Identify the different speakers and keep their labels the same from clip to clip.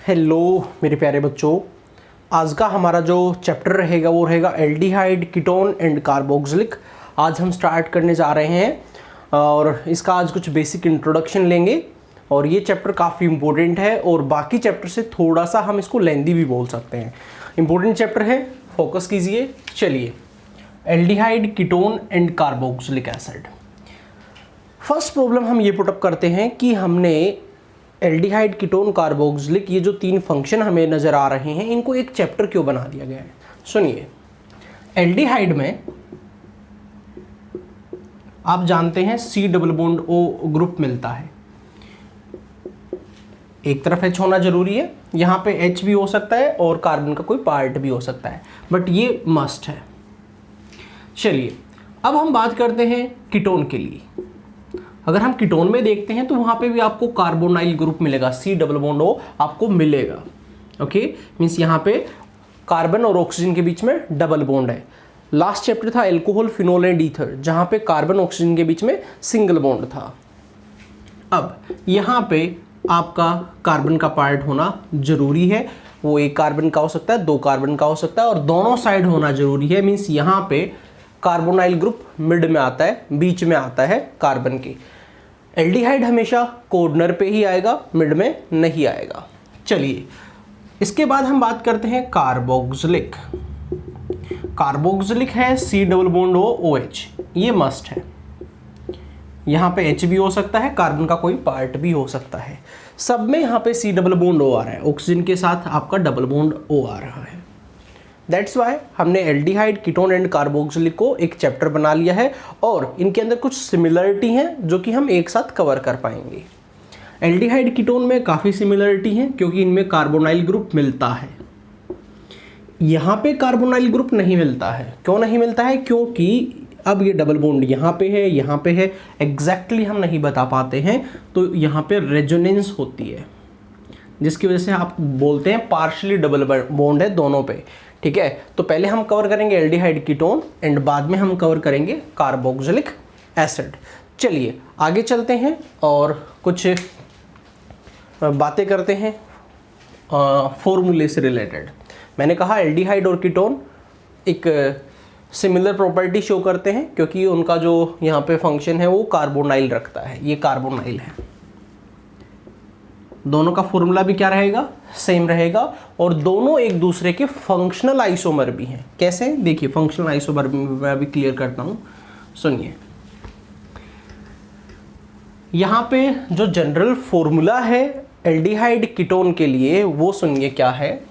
Speaker 1: Hello मेरे प्यारे बच्चों, आज का हमारा जो चैप्टर रहेगा वो रहेगा एल्डिहाइड, कीटोन एंड कार्बोक्सिलिक। आज हम स्टार्ट करने जा रहे हैं और इसका आज कुछ बेसिक इंट्रोडक्शन लेंगे। और ये चैप्टर काफ़ी इंपॉर्टेंट है और बाकी चैप्टर से थोड़ा सा हम इसको लेंदी भी बोल सकते हैं। इंपॉर्टेंट चैप्टर है, फोकस कीजिए। चलिए, aldehyde, ketone and carboxylic acid. First problem हम ये पुटअप करते हैं कि हमने एल्डिहाइड, कीटोन, कार्बोक्सिलिक, ये जो तीन फंक्शन हमें नज़र आ रहे हैं, इनको एक चैप्टर क्यों बना दिया गया है। सुनिए, एल्डिहाइड में आप जानते हैं C double bond O group मिलता है। एक तरफ H होना जरूरी है, यहाँ पे H भी हो सकता है और कार्बन का कोई पार्ट भी हो सकता है, बट ये मस्ट है। चलिए, अब हम बात करते हैं कीटोन के लिए। अगर हम कीटोन में देखते हैं तो वहाँ पे भी आपको कार्बोनाइल ग्रुप मिलेगा, C डबल बॉन्ड O आपको मिलेगा। ओके, मीन्स यहाँ पे कार्बन और ऑक्सीजन के बीच में डबल बॉन्ड है। लास्ट चैप्टर था एल्कोहल, फिनोल एंड ईथर, जहाँ पे कार्बन ऑक्सीजन के बीच में सिंगल बॉन्ड था। अब यहाँ पे आपका कार्बन का पार्ट होना जरूरी है। वो एक कार्बन का हो सकता है, दो कार्बन का हो सकता है, और दोनों साइड होना जरूरी है। मीन्स यहाँ पे कार्बोनाइल ग्रुप मिड में आता है, बीच में आता है कार्बन के। एल्डिहाइड हमेशा कॉर्नर पे ही आएगा, मिड में नहीं आएगा। चलिए, इसके बाद हम बात करते हैं कार्बोक्सिलिक। कार्बोक्सिलिक है C double bond O OH, ये मस्ट है। यहाँ पे H भी हो सकता है, कार्बन का कोई पार्ट भी हो सकता है। सब में यहाँ पे C डबल बॉन्ड O आ रहा है, ऑक्सीजन के साथ आपका डबल बॉन्ड O आ रहा है। दैट्स वाई हमने एल्डिहाइड, कीटोन एंड कार्बोक्सिलिक को एक चैप्टर बना लिया है और इनके अंदर कुछ सिमिलरिटी हैं जो कि हम एक साथ कवर कर पाएंगे। एल्डिहाइड, कीटोन में काफ़ी सिमिलरिटी है क्योंकि इनमें कार्बोनाइल ग्रुप मिलता है। यहाँ पे कार्बोनाइल ग्रुप नहीं मिलता है। क्यों नहीं मिलता है? क्योंकि अब ये डबल बॉन्ड यहाँ पे है, यहाँ पे है, एग्जैक्टली हम नहीं बता पाते हैं। तो यहाँ पे रेजोनेंस होती है, जिसकी वजह से आप बोलते हैं पार्शियली डबल बॉन्ड है दोनों पे। ठीक है, तो पहले हम कवर करेंगे एल्डिहाइड, कीटोन एंड बाद में हम कवर करेंगे कार्बोक्सिलिक एसिड। चलिए आगे चलते हैं और कुछ बातें करते हैं फॉर्मूले से रिलेटेड। मैंने कहा एल्डिहाइड और कीटोन एक सिमिलर प्रॉपर्टी शो करते हैं क्योंकि उनका जो यहाँ पे फंक्शन है वो कार्बोनाइल रखता है। ये कार्बोनाइल है, दोनों का फॉर्मूला भी क्या रहेगा? सेम रहेगा। और दोनों एक दूसरे के फंक्शनल आइसोमर भी हैं। कैसे? देखिए, फंक्शनल आइसोमर मैं भी क्लियर करता हूं, सुनिए। यहां पे जो जनरल फॉर्मूला है एल्डिहाइड, कीटोन के लिए, वो सुनिए क्या है।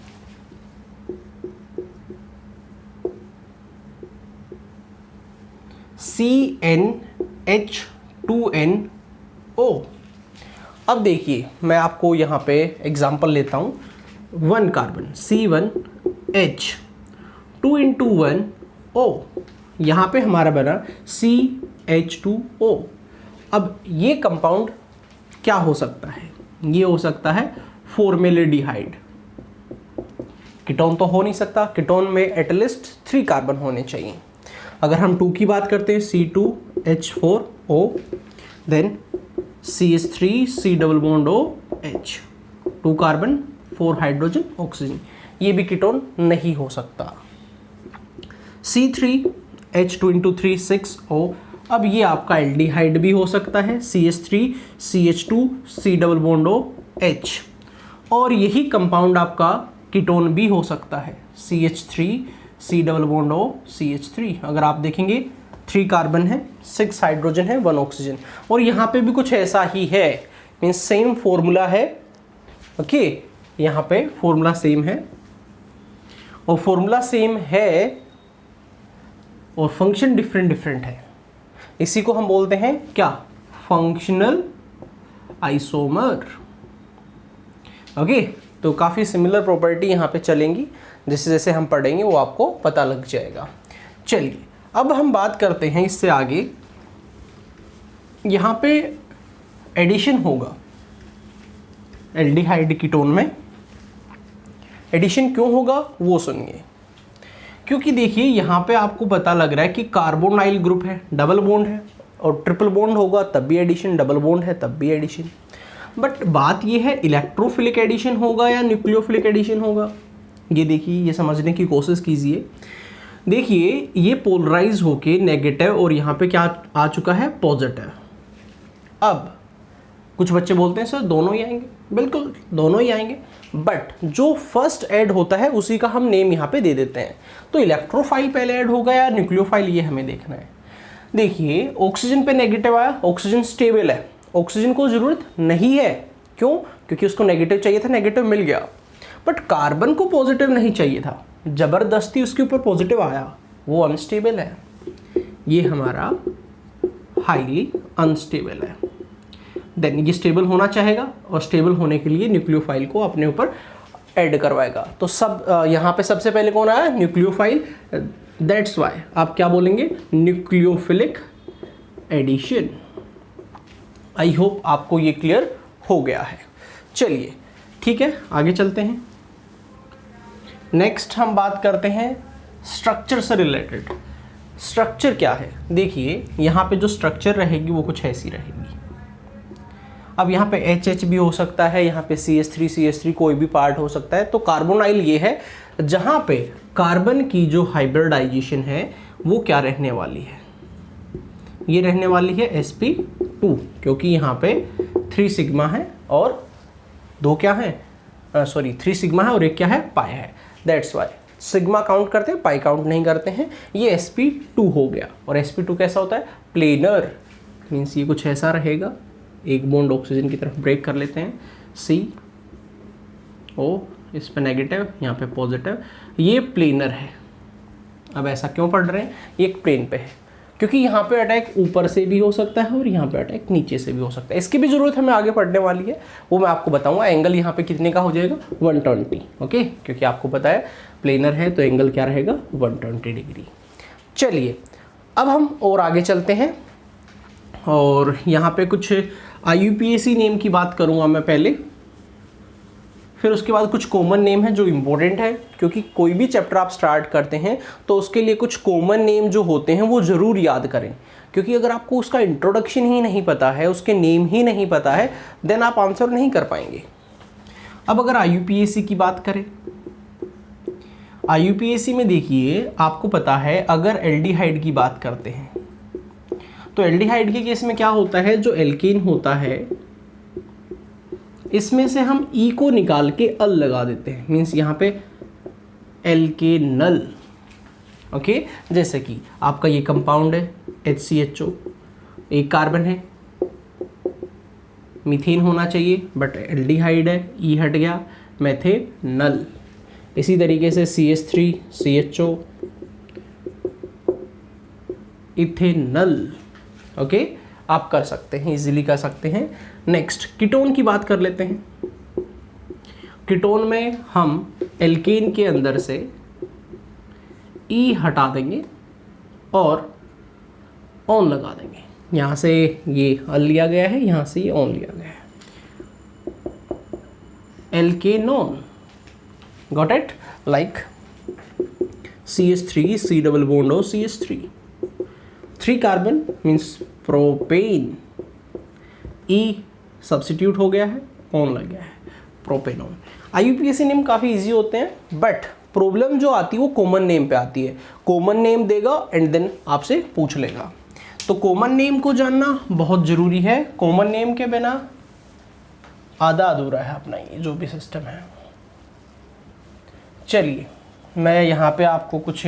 Speaker 1: CnH2nO। अब देखिए, मैं आपको यहाँ पे एग्जांपल लेता हूँ। 1 कार्बन C1H, 2 × 1 O, यहाँ पे हमारा बना CH2O। अब ये कंपाउंड क्या हो सकता है? ये हो सकता है फॉर्मेल्डिहाइड। कीटोन तो हो नहीं सकता, कीटोन में एटलीस्ट 3 कार्बन होने चाहिए। अगर हम 2 की बात करते हैं, C2H4O, then CH3, C double bond O H, 2 carbon, 4 hydrogen, oxygen, ये भी कीटोन नहीं हो सकता। C3H2 × 3 6O। अब ये आपका एल्डिहाइड भी हो सकता है, CH3, CH2, C double bond O H। और यही कंपाउंड आपका कीटोन भी हो सकता है, CH3, C double bond O CH3। अगर आप देखेंगे 3 कार्बन है, 6 हाइड्रोजन है, 1 ऑक्सीजन। और यहाँ पे भी कुछ ऐसा ही है, मीन्स सेम फॉर्मूला है। ओके, यहाँ पे फॉर्मूला सेम है और फॉर्मूला सेम है और फंक्शन डिफरेंट है। इसी को हम बोलते हैं क्या? Functional isomer. ओके, तो काफ़ी सिमिलर प्रॉपर्टी यहाँ पे चलेंगी, जैसे जैसे हम पढ़ेंगे वो आपको पता लग जाएगा। चलिए, अब हम बात करते हैं इससे आगे। यहाँ पे एडिशन होगा एल्डिहाइड, कीटोन में। एडिशन क्यों होगा वो सुनिए। क्योंकि देखिए, यहाँ पे आपको पता लग रहा है कि कार्बोनाइल ग्रुप है, डबल बॉन्ड है, और ट्रिपल बॉन्ड होगा तब भी एडिशन, डबल बॉन्ड है तब भी एडिशन। बट बात ये है इलेक्ट्रोफिलिक एडिशन होगा या न्यूक्लियोफिलिक एडिशन होगा, ये देखिए, ये समझने की कोशिश कीजिए। देखिए ये पोलराइज होके नेगेटिव और यहाँ पे क्या आ चुका है, पॉजिटिव। अब कुछ बच्चे बोलते हैं सर दोनों ही आएंगे, बिल्कुल दोनों ही आएंगे, बट जो फर्स्ट ऐड होता है उसी का हम नेम यहाँ पे दे देते हैं। तो इलेक्ट्रोफाइल पहले ऐड होगा या न्यूक्लियोफाइल, ये हमें देखना है। देखिए ऑक्सीजन पे नेगेटिव आया, ऑक्सीजन स्टेबल है, ऑक्सीजन को ज़रूरत नहीं है, क्यों, क्योंकि उसको नेगेटिव चाहिए था, नेगेटिव मिल गया। बट कार्बन को पॉजिटिव नहीं चाहिए था, ज़बरदस्ती उसके ऊपर पॉजिटिव आया, वो अनस्टेबल है, ये हमारा हाईली अनस्टेबल है। देन ये स्टेबल होना चाहेगा और स्टेबल होने के लिए न्यूक्लियोफाइल को अपने ऊपर ऐड करवाएगा। तो सब यहाँ पे सबसे पहले कौन आया, न्यूक्लियोफाइल। दैट्स वाई आप क्या बोलेंगे, न्यूक्लियोफिलिक एडिशन। आई होप आपको ये क्लियर हो गया है। चलिए ठीक है, आगे चलते हैं। नेक्स्ट हम बात करते हैं स्ट्रक्चर से रिलेटेड। स्ट्रक्चर क्या है, देखिए यहाँ पे जो स्ट्रक्चर रहेगी वो कुछ ऐसी रहेगी। अब यहाँ पे HH भी हो सकता है, यहाँ पे CH3 कोई भी पार्ट हो सकता है। तो कार्बोनाइल ये है जहाँ पे कार्बन की जो हाइब्रिडाइजेशन है वो क्या रहने वाली है, ये रहने वाली है sp2, क्योंकि यहाँ पे 3 सिग्मा है और 2 क्या है, 3 सिग्मा है और 1 क्या है, पाई है। दैट्स वाई सिग्मा काउंट करते हैं, पाई काउंट नहीं करते हैं। ये sp2 हो गया। और sp2 कैसा होता है, प्लेनर, मीन्स ये कुछ ऐसा रहेगा। एक बॉन्ड ऑक्सीजन की तरफ ब्रेक कर लेते हैं, CO, इस पे नेगेटिव, यहाँ पे पॉजिटिव, ये प्लेनर है। अब ऐसा क्यों पढ़ रहे हैं, ये एक प्लेन पे है, क्योंकि यहाँ पे अटैक ऊपर से भी हो सकता है और यहाँ पे अटैक नीचे से भी हो सकता है। इसकी भी ज़रूरत हमें आगे पढ़ने वाली है, वो मैं आपको बताऊंगा। एंगल यहाँ पे कितने का हो जाएगा, 120, ओके, क्योंकि आपको पता है प्लेनर है तो एंगल क्या रहेगा, 120 डिग्री। चलिए अब हम और आगे चलते हैं, और यहाँ पे कुछ IUPAC नेम की बात करूँगा मैं पहले, फिर उसके बाद कुछ कॉमन नेम है जो इम्पोर्टेंट है, क्योंकि कोई भी चैप्टर आप स्टार्ट करते हैं तो उसके लिए कुछ कॉमन नेम जो होते हैं वो ज़रूर याद करें, क्योंकि अगर आपको उसका इंट्रोडक्शन ही नहीं पता है, उसके नेम ही नहीं पता है, देन आप आंसर नहीं कर पाएंगे। अब अगर IUPAC की बात करें, IUPAC में देखिए आपको पता है, अगर एल्डिहाइड की बात करते हैं तो एल्डिहाइड के केस में क्या होता है, जो एल्केन होता है इसमें से हम E को निकाल के अल लगा देते हैं, मीन्स यहाँ पे एल्केनल, ओके। जैसे कि आपका ये कंपाउंड है HCHO, एक कार्बन है, मीथेन होना चाहिए बट एल्डिहाइड है, E हट गया, मेथेनल। इसी तरीके से CH3 CHO, इथेनल, ओके, आप कर सकते हैं, इजीली कर सकते हैं। नेक्स्ट कीटोन की बात कर लेते हैं। कीटोन में हम एल्केन के अंदर से E हटा देंगे और ऑन लगा देंगे। यहाँ से ये अल लिया गया है, यहाँ से ये ऑन लिया गया है, alkanone, got it, like CH3 C double bond O CH3, 3 carbon means propane, E substitute हो गया है, ऑन लग गया है, प्रोपेनॉन। IUPAC नेम काफ़ी इजी होते हैं, बट प्रॉब्लम जो आती है वो कॉमन नेम पे आती है। कॉमन नेम देगा एंड देन आपसे पूछ लेगा, तो कॉमन नेम को जानना बहुत ज़रूरी है। कॉमन नेम के बिना आधा अधूरा है अपना ये जो भी सिस्टम है। चलिए मैं यहाँ पे आपको कुछ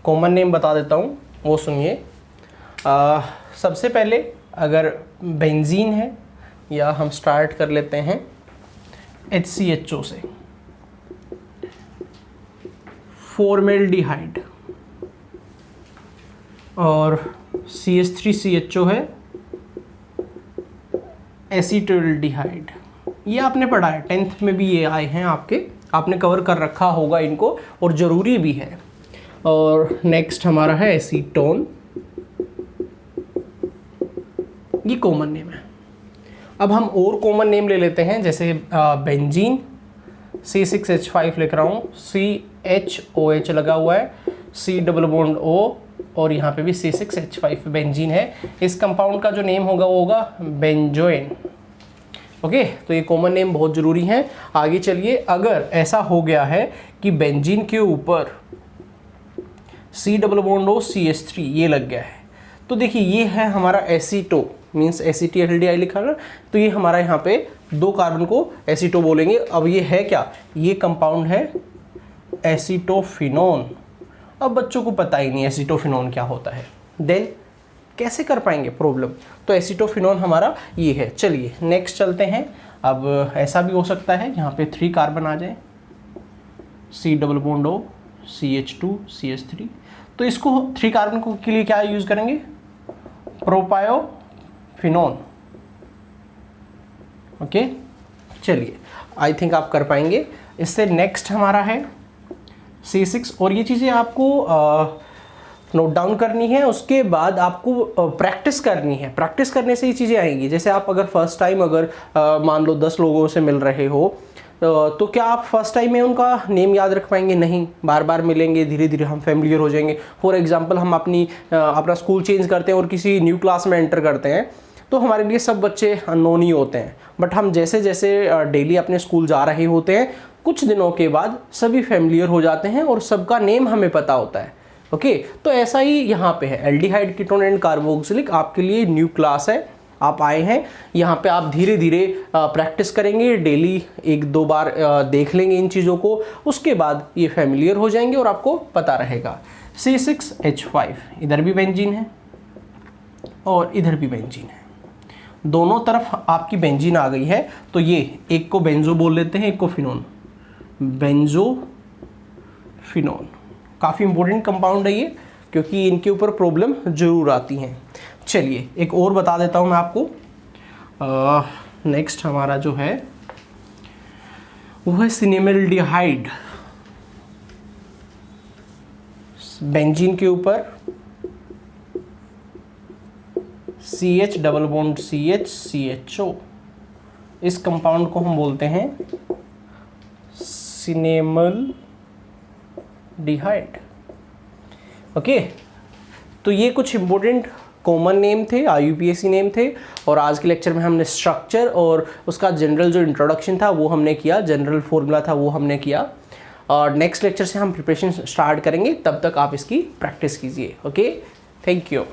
Speaker 1: कॉमन नेम बता देता हूँ, वो सुनिए। सबसे पहले अगर बेंजीन है, या हम स्टार्ट कर लेते हैं HCHO से, फॉर्मेल्डिहाइड, और CH3CHO है एसीटल्डिहाइड। ये आपने पढ़ा है 10th में भी, ये आए हैं आपके, आपने कवर कर रखा होगा इनको, और ज़रूरी भी है। और नेक्स्ट हमारा है एसीटोन, ये कॉमन नेम है। अब हम और कॉमन नेम ले लेते हैं, जैसे बेंजीन, C6H5 लिख रहा हूँ, CHOH लगा हुआ है, C डबल बॉन्ड O, और यहाँ पे भी C6H5 बेंजीन है। इस कंपाउंड का जो नेम होगा वो होगा बेंजोइन, ओके, तो ये कॉमन नेम बहुत ज़रूरी है। आगे चलिए, अगर ऐसा हो गया है कि बेंजीन के ऊपर C double bond O CH3 ये लग गया है, तो देखिए ये है हमारा एसीटो, मीन्स acetaldehyde लिखा ना, तो ये हमारा यहाँ पे 2 कार्बन को एसीटो बोलेंगे। अब ये है क्या, ये कंपाउंड है एसीटोफिनोन। अब बच्चों को पता ही नहीं एसीटोफिनोन क्या होता है, देन कैसे कर पाएंगे प्रॉब्लम, तो एसीटोफिनोन हमारा ये है। चलिए नेक्स्ट चलते हैं। अब ऐसा भी हो सकता है यहाँ पे 3 कार्बन आ जाए, C double bond O CH2 CH3, तो इसको 3 कार्बन को के लिए क्या यूज़ करेंगे, प्रोपायोफिनोन। ओके, चलिए आई थिंक आप कर पाएंगे। इससे नेक्स्ट हमारा है C6, और ये चीज़ें आपको नोट डाउन करनी है, उसके बाद आपको प्रैक्टिस करनी है। प्रैक्टिस करने से ये चीज़ें आएंगी। जैसे आप अगर फर्स्ट टाइम अगर मान लो 10 लोगों से मिल रहे हो, तो क्या आप फर्स्ट टाइम में उनका नेम याद रख पाएंगे, नहीं, बार बार मिलेंगे, धीरे धीरे हम फैमिलियर हो जाएंगे। फॉर एग्जांपल हम अपना स्कूल चेंज करते हैं और किसी न्यू क्लास में एंटर करते हैं, तो हमारे लिए सब बच्चे अननोन ही होते हैं, बट हम जैसे जैसे डेली अपने स्कूल जा रहे होते हैं, कुछ दिनों के बाद सभी फैमिलियर हो जाते हैं और सबका नेम हमें पता होता है। ओके, तो ऐसा ही यहाँ पे है, एल्डिहाइड, कीटोन एंड कार्बोक्सिलिक आपके लिए न्यू क्लास है, आप आए हैं यहाँ पे, आप धीरे धीरे प्रैक्टिस करेंगे, डेली 1-2 बार देख लेंगे इन चीज़ों को, उसके बाद ये फैमिलियर हो जाएंगे और आपको पता रहेगा। C6H5, इधर भी बेंजीन है और इधर भी बेंजीन है, दोनों तरफ आपकी बेंजीन आ गई है, तो ये एक को बेंजो बोल लेते हैं, एक को फिनोन, बेंजोफिनोन। काफ़ी इंपॉर्टेंट कंपाउंड है ये, क्योंकि इनके ऊपर प्रॉब्लम जरूर आती हैं। चलिए एक और बता देता हूँ मैं आपको। नेक्स्ट हमारा जो है वो है सिनेमल्डिहाइड। बेंजीन के ऊपर CH double bond CH CHO, इस कंपाउंड को हम बोलते हैं सिनेमल्डिहाइड। ओके, तो ये कुछ इंपॉर्टेंट कॉमन नेम थे, IUPAC नेम थे, और आज के लेक्चर में हमने स्ट्रक्चर और उसका जनरल जो इंट्रोडक्शन था वो हमने किया, जनरल फॉर्मूला था वो हमने किया, और नेक्स्ट लेक्चर से हम प्रिपरेशन स्टार्ट करेंगे, तब तक आप इसकी प्रैक्टिस कीजिए। Okay, thank you.